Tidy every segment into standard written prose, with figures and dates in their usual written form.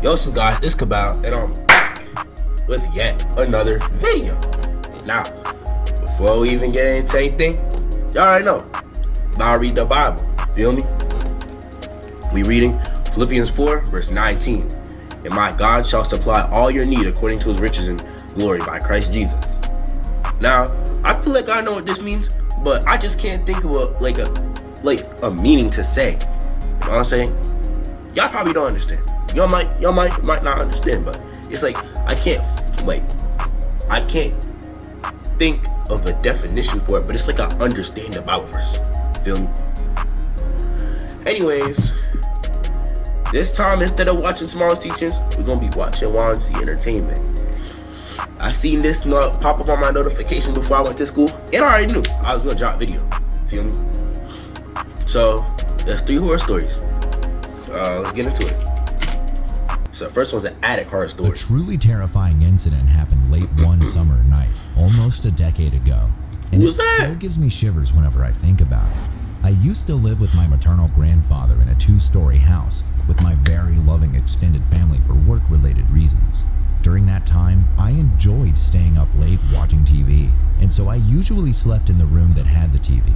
Yo, so guys, it's Cabal, and I'm back with yet another video. Now, before we even get into anything, y'all already know, now read the Bible, feel me? We reading Phillipians 4, verse 19. And my God shall supply all your need according to his riches and glory by Christ Jesus. Now, I feel like I know what this means, but I just can't think of a meaning to say. You know what I'm saying? Y'all probably don't understand. Y'all might not understand, but it's like I can't think of a definition for it, but it's like I understand the Bible verse. Feel me? Anyways, this time instead of watching Small's teachings, we're gonna be watching YMC Entertainment. I seen this pop up on my notification before I went to school, and I already knew I was gonna drop video. Feel me? So there's 3 horror stories. Let's get into it. So the first one's an attic horror story. A truly terrifying incident happened late one summer night, almost a decade ago. And it still gives me shivers whenever I think about it. I used to live with my maternal grandfather in a 2-story house with my very loving extended family for work-related reasons. During that time, I enjoyed staying up late watching TV, and so I usually slept in the room that had the TV.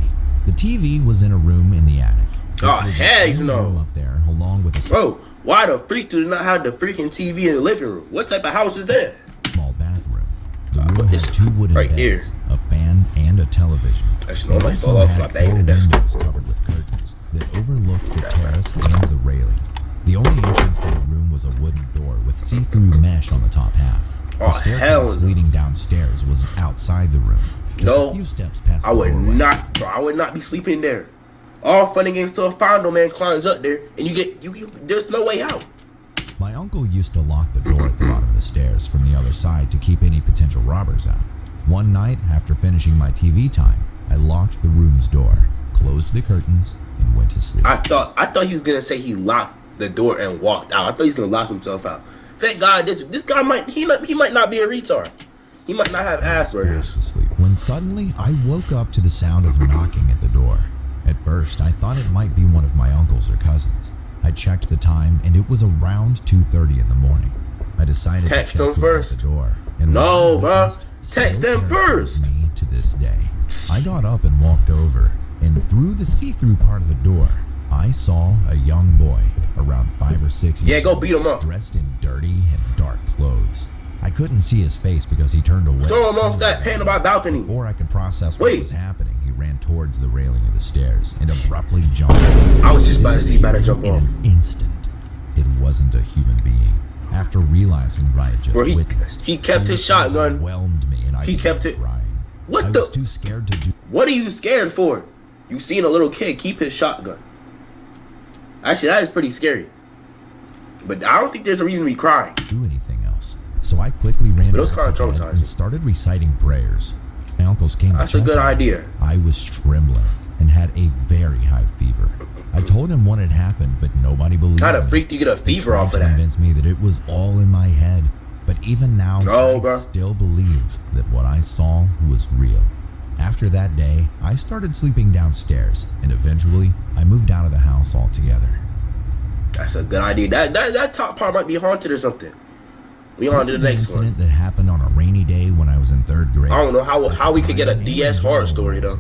The TV was in a room in the attic. Oh, heck no. Up there, along with a bro, why the freak do not have the freaking TV in the living room? What type of house is that? Small bathroom. The room has 2 wooden beds, a fan, and a television. Actually, it also had 4 windows covered with curtains that overlooked the terrace and the railing. The only entrance to the room was a wooden door with see-through mesh on the top half. The staircase leading downstairs was outside the room. Just a few steps past I would not be sleeping there. All fun and games till a final man climbs up there and there's no way out. My uncle used to lock the door at the bottom of the stairs from the other side to keep any potential robbers out. One night, after finishing my TV time, I locked the room's door, closed the curtains, and went to sleep. I thought he was gonna say he locked the door and walked out. I thought he was gonna lock himself out. Thank God this guy might not be a retard. He might not have Asperger's. To sleep when suddenly I woke up to the sound of knocking at the door. At first, I thought it might be one of my uncles or cousins. I checked the time, and it was around 2:30 in the morning. I decided to check them first. The door, and no, bro, text them first. Me to this day, I got up and walked over, and through the see-through part of the door, I saw a young boy, around 5 or 6 years go beat him up. Dressed in dirty and dark clothes. I couldn't see his face because he turned away. Throw him off that panel by balcony. Before I could process what was happening, he ran towards the railing of the stairs and abruptly jumped. I was just about to see about to jump off. In an instant, it wasn't a human being. After realizing what I had just witnessed, he kept his shotgun. Overwhelmed me, and I kept it. Crying. What I the? was too scared to do. What are you scared for? You seen a little kid keep his shotgun. Actually, that is pretty scary. But I don't think there's a reason to be crying. Do anything else. So I quickly ran to the bed and started reciting prayers. My uncles came. That's a good idea. I was trembling and had a very high fever. I told him what had happened, but nobody believed me. How the freak do you get a fever off of that? He convinced me that it was all in my head. But even now, I still believe that what I saw was real. After that day, I started sleeping downstairs, and eventually, I moved out of the house altogether. That's a good idea. That top part might be haunted or something. We on to the next one. Incident that happened on a rainy day when I was in 3rd grade. I don't know how we could get a DS horror story though.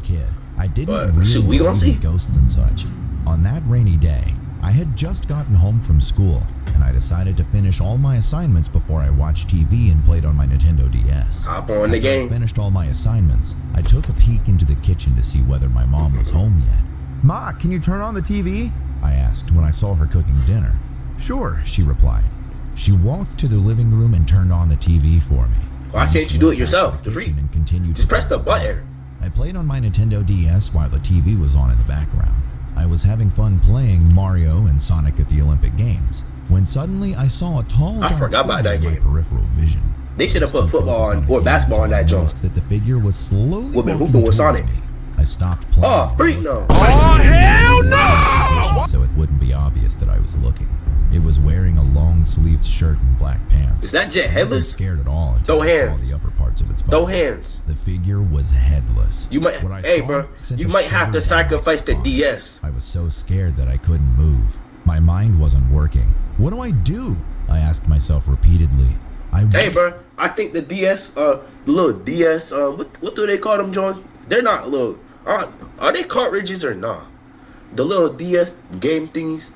I didn't really believe in ghosts and such. On that rainy day, I had just gotten home from school, and I decided to finish all my assignments before I watched TV and played on my Nintendo DS. Hop on the game. After I finished all my assignments, I took a peek into the kitchen to see whether my mom was home yet. Ma, can you turn on the TV? I asked when I saw her cooking dinner. Sure, she replied. She walked to the living room and turned on the TV for me. Why can't you do it yourself? Just press the button. I played on my Nintendo DS while the TV was on in the background. I was having fun playing Mario and Sonic at the Olympic Games when suddenly I saw a tall. I forgot about that game. Peripheral vision. They should have put football on or basketball on that jump. That the figure was slowly hooping with Sonic. I stopped playing. Oh, freak no! Oh hell no! So it wouldn't be obvious that I was looking. It was wearing a long-sleeved shirt and black pants. Is that jet headless? I wasn't scared at all until I saw the upper parts of its body. Throw hands. The figure was headless. You might, you might have to sacrifice the DS. I was so scared that I couldn't move. My mind wasn't working. What do? I asked asked myself repeatedly. Hey, bro, I think the DS, the little DS, what do they call them, Jones? They're not little. Are they cartridges or nah? The little DS game thingies.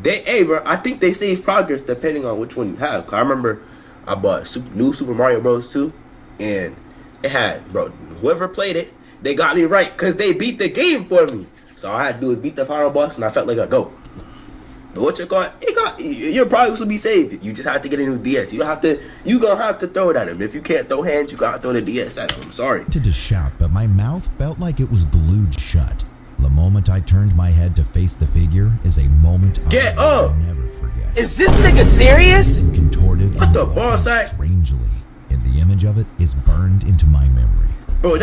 Hey, bro, I think they save progress depending on which one you have. 'Cause I remember I bought new Super Mario Bros. 2, and it had, bro, whoever played it, they got me right because they beat the game for me. So all I had to do is beat the final boss, and I felt like I go. But what you call it? Your progress will be saved. You just have to get a new DS. You gonna have to throw it at him. If you can't throw hands, you gotta throw the DS at him. I'm sorry. To shout, but my mouth felt like it was glued shut. The moment I turned my head to face the figure is a moment I'll never forget. Is this nigga serious? And contorted what the boss at? Strangely, and the image of it is burned into my memory. Bro,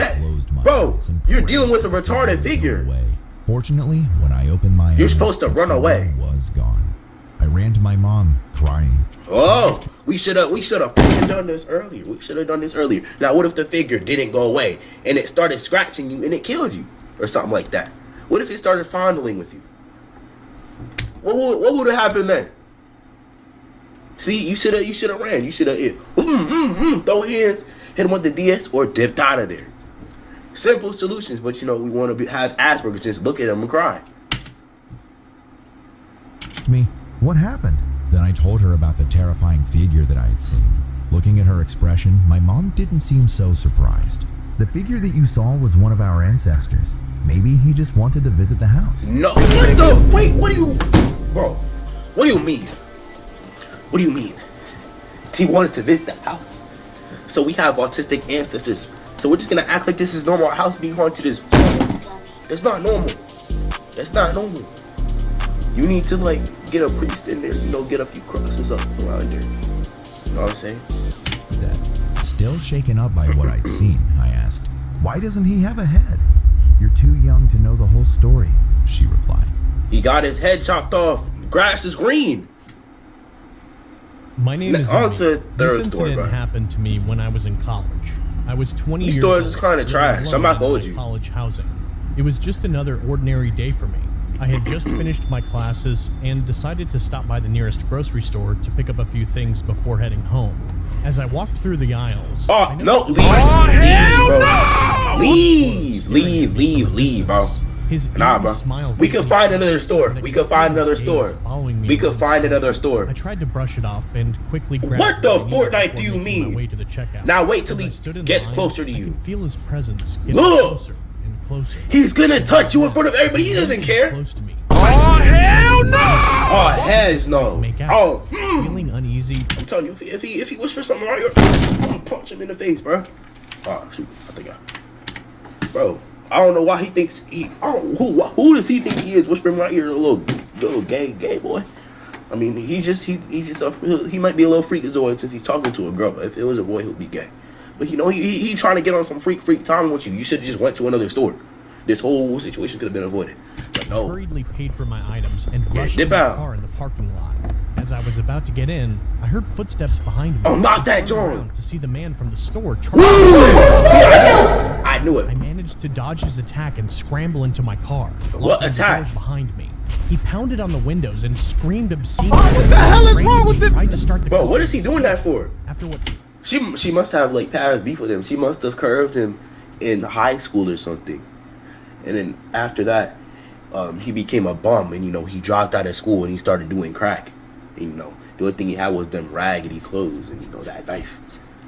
you're dealing with a retarded figure. Fortunately, when I opened my eyes, you're supposed to run away. Was gone. I ran to my mom, crying. Oh, we should have done this earlier. We should have done this earlier. Now, what if the figure didn't go away and it started scratching you and it killed you or something like that? What if it started fondling with you? What would have happened then? See, you should have ran. You should have throw hands, hit him with the DS, or dipped out of there. Simple solutions, but we want to have Asperger's. Just look at him and cry. Me. What happened? Then I told her about the terrifying figure that I had seen. Looking at her expression, my mom didn't seem so surprised. The figure that you saw was one of our ancestors. Maybe he just wanted to visit the house. No, what do you, bro? What do you mean? What do you mean? He wanted to visit the house. So we have autistic ancestors. So we're just gonna act like this is normal. Our house being haunted is. It's not normal. It's not normal. You need to get a priest in there. Get a few crosses up around there. You know what I'm saying? Still shaken up by what I'd seen, I asked. Why doesn't he have a head? You're too young to know the whole story, she replied. He got his head chopped off. Grass is green. My name is This incident happened to me when I was in college. I was 20 years old. These stores is kind of trash. I'm not gonna hold you. College housing. It was just another ordinary day for me. I had just finished my classes and decided to stop by the nearest grocery store to pick up a few things before heading home. As I walked through the aisles, leave, bro. Nah, bro. We could find another store. I tried to brush it off and quickly grabbed what the Fortnite do you mean? Now wait till he gets closer to you. I could feel his presence getting Look! closer and closer. He's gonna touch you in front of everybody. He doesn't care. Close to me. Oh, hell no! Oh, hells no. Make out. Feeling uneasy. I'm telling you, if he whispers something around here, I'm gonna punch him in the face, bro. Oh, shoot. Bro, I don't know why he thinks who does he think he is whispering right here, a little gay boy? I mean, he might be a little freakazoid since he's talking to a girl, but if it was a boy, he'll be gay. But he trying to get on some freak time with you. You should have just went to another store. This whole situation could have been avoided. But no. I hurriedly paid for my items and rushed to my car in the parking lot. As I was about to get in, I heard footsteps behind me. Oh, not that John! To see the man from the store I knew it. I managed to dodge his attack and scramble into my car. What attack? Behind me. He pounded on the windows and screamed obscene. What the hell is wrong with this? Bro, what is he doing that for? After what? She must have past beef with him. She must have curved him in high school or something. And then after that, he became a bum, and he dropped out of school and he started doing crack. And, the only thing he had was them raggedy clothes and that knife.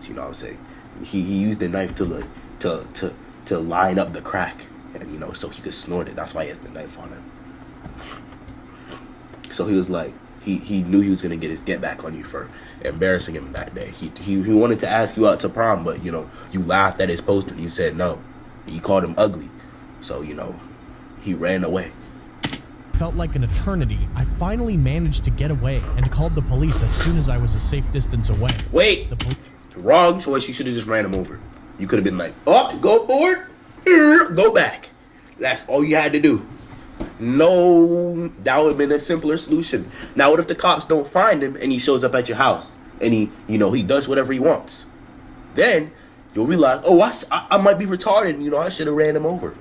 So, you know what I'm saying? He used the knife to line up the crack, and so he could snort it. That's why he has the knife on him. So he was he knew he was gonna get his get back on you for embarrassing him that day. He wanted to ask you out to prom, but you laughed at his post and you said no. He called him ugly. So, he ran away. Felt like an eternity. I finally managed to get away and called the police as soon as I was a safe distance away. Wait! Wrong choice. You should have just ran him over. You could have been like, oh, go forward, go back. That's all you had to do. No, that would have been a simpler solution. Now, what if the cops don't find him and he shows up at your house and he does whatever he wants? Then you'll realize, oh, I might be retarded. I should have ran him over.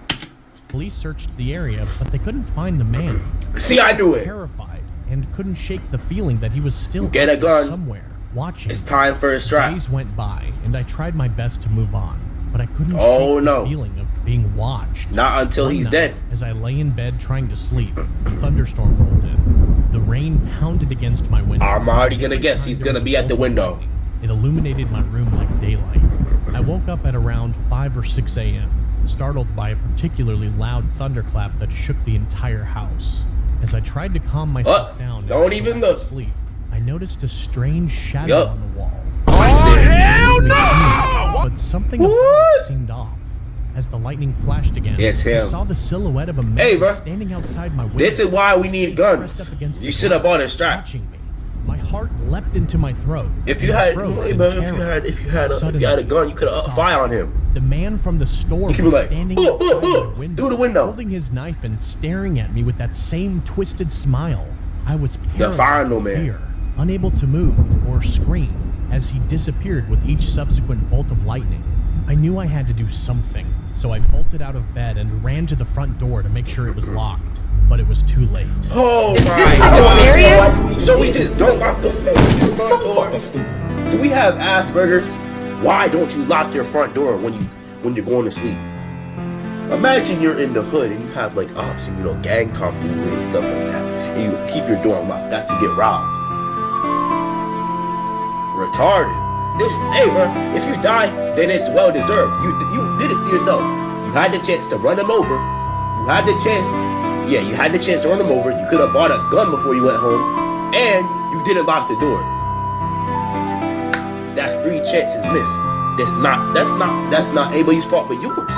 Police searched the area, but they couldn't find the man. See, I knew it. Terrified. and couldn't shake the feeling that he was still Get a gun. somewhere watching. It's time for a strap. Days went by, and I tried my best to move on, but I couldn't Oh, shake no. the feeling of being watched. Not until One he's night, dead. As I lay in bed trying to sleep, a thunderstorm rolled in. The rain pounded against my window. I'm already gonna guess he's gonna be at the window. It illuminated my room like daylight. I woke up at around 5 or 6 a.m., startled by a particularly loud thunderclap that shook the entire house. As I tried to calm myself down don't and even go back look. to sleep, I noticed a strange shadow Yup. on the wall. Oh, hell no! But something about it seemed off. As the lightning flashed again, It's I him. saw the silhouette of a man Hey, bro. standing outside my window. This is why we need guns. Pressed up against You the should have glass, bought a strap. watching me. My heart leapt into my throat. If you and I had, froze in if terror. you had a Suddenly, gun, you could have saw fire on him. The man from the store You could be was like, standing "Ooh, outside ooh, ooh," my window, through the window. holding his knife and staring at me with that same twisted smile. I was paralyzed final with man. fear, unable to move or scream as he disappeared with each subsequent bolt of lightning. I knew I had to do something, so I bolted out of bed and ran to the front door to make sure it was locked, but it was too late. Oh my God! So we just don't lock the front door. Do we have Asperger's? Why don't you lock your front door when you're going to sleep? Imagine you're in the hood and you have like ops and gang tomfoolery and stuff like that, and you keep your door unlocked. That's to get robbed. Retarded. Hey, bro, if you die, then it's well deserved. You did it to yourself. You had the chance to run him over. You had the chance. Yeah, you had the chance to run him over. You could have bought a gun before you went home, and you didn't lock the door. That's 3 chances missed. That's not anybody's fault but yours.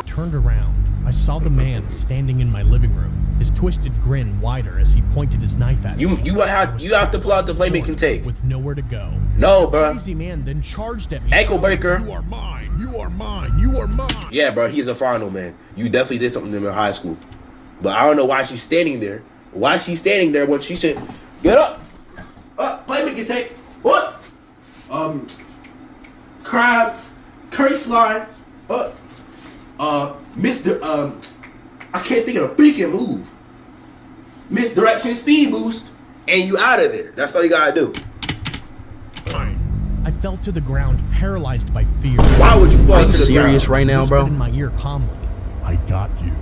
Turned around, I saw the man standing in my living room, his twisted grin wider as he pointed his knife at me. You have to pull out the playmaking tape. With nowhere to go. No, The bro. crazy man then charged at me. Ankle breaker. You are mine. You are mine. You are mine. Yeah, bro, he's a final man. You definitely did something to him in high school. But I don't know why she's standing there. Why she's standing there when she should get up. Playmaking tape. What? Crab. Curry slide. Mr. I can't think of the freaking move. Misdirection speed boost. And you out of there. That's all you gotta do. I fell to the ground, paralyzed by fear. Why would you fall Are to you the serious ground? right now, Whispered bro? in my ear calmly. I got you.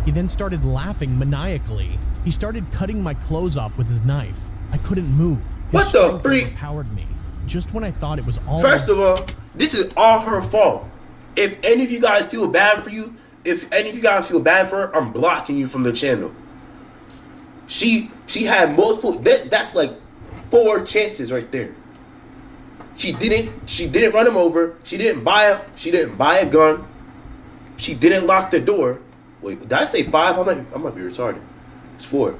He then started laughing maniacally. He started cutting my clothes off with his knife. I couldn't move. His What the strength freak? overpowered me. Just when I thought it was all First of all, this is all her fault. If any of you guys feel bad for her, I'm blocking you from the channel. She had multiple. That's like 4 chances right there. She didn't run him over. She didn't buy a gun. She didn't lock the door. Wait, did I say 5? I might be retarded. It's 4.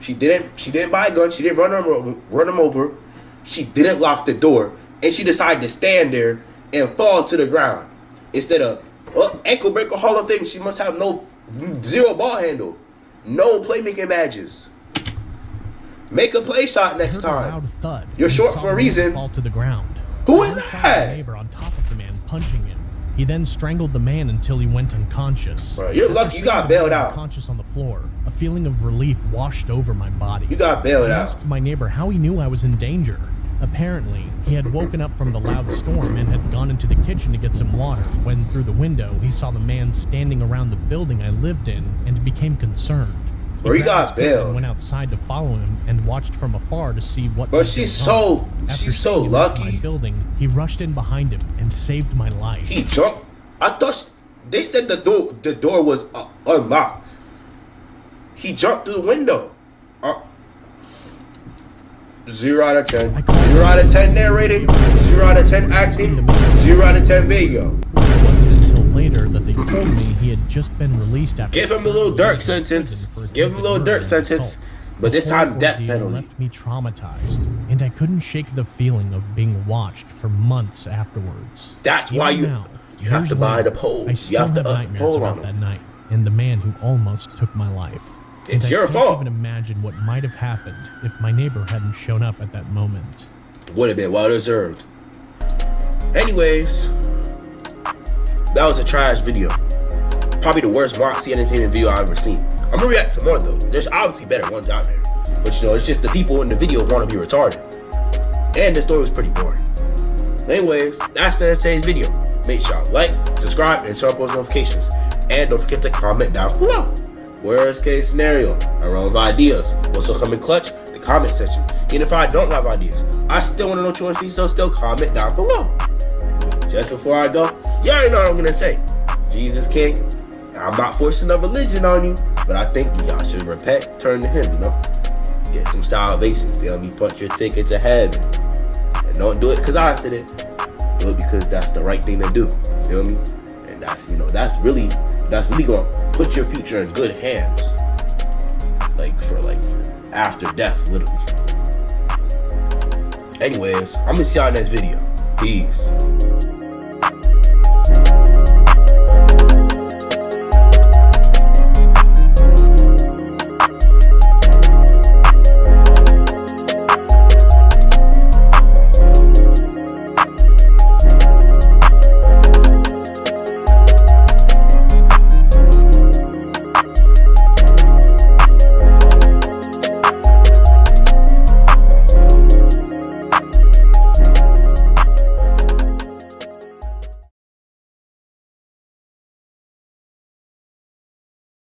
She didn't buy a gun. She didn't run him over. She didn't lock the door, and she decided to stand there and fall to the ground instead of ankle breaker Hall of Fame. She must have 0 ball handle, no playmaking badges. Make a play shot next heard a loud time. thud. You're and short saw for a the man reason. Fall to the ground. Who I is then saw that? my neighbor on top of the man, punching him. He then strangled the man until he went unconscious. Bro, you're After lucky you seeing got the bailed man out. Unconscious on the floor, a feeling of relief washed over my body. You got bailed I out. asked my neighbor how he knew I was in danger. Apparently, he had woken up from the loud storm and had gone into the kitchen to get some water when, through the window, he saw the man standing around the building I lived in and became concerned. Bro, he grabbed got his coat and bailed. went outside to follow him and watched from afar to see what Bro, was she's going so- on. After she's so seeing him enter lucky. My building, he rushed in behind him and saved my life. He jumped. I thought they said the door was unlocked. He jumped through the window. 0 out of 10. 0 out of 10 narrating. 0 out of 10 acting. 0 out of 10 video. It wasn't until later that they told me he had just been released after. Give him a little dirt sentence. Give him a little dirt sentence. But this time, death penalty. Left me traumatized, and I couldn't shake the feeling of being watched for months afterwards. That's why Even you now, have years to buy later, the pole. I You still have to nightmares pole about on that him. night and the man who almost took my life. It's And your I can't fault. even imagine what might have happened if my neighbor hadn't shown up at that moment. Would have been well deserved. Anyways, that was a trash video. Probably the worst Moxie entertainment video I've ever seen. I'm gonna react to more though. There's obviously better ones out there. But you know, it's just the people in the video want to be retarded. And the story was pretty boring. Anyways, that's the end of today's video. Make sure y'all like, subscribe, and turn on post notifications. And don't forget to comment down below. Worst case scenario, I run with ideas. Also come in clutch, the comment section. Even if I don't have ideas, I still want to know what you want to see, so still comment down below. Just before I go, you already know what I'm going to say. Jesus King. I'm not forcing a religion on you, but I think y'all should repent, turn to him, you know? Get some salvation, feel me? Punch your ticket to heaven. And don't do it because I said it. Do it because that's the right thing to do. Feel me? And that's, you know, that's really gonna put your future in good hands. Like for like after death, literally. Anyways, I'm gonna see y'all next video. Peace.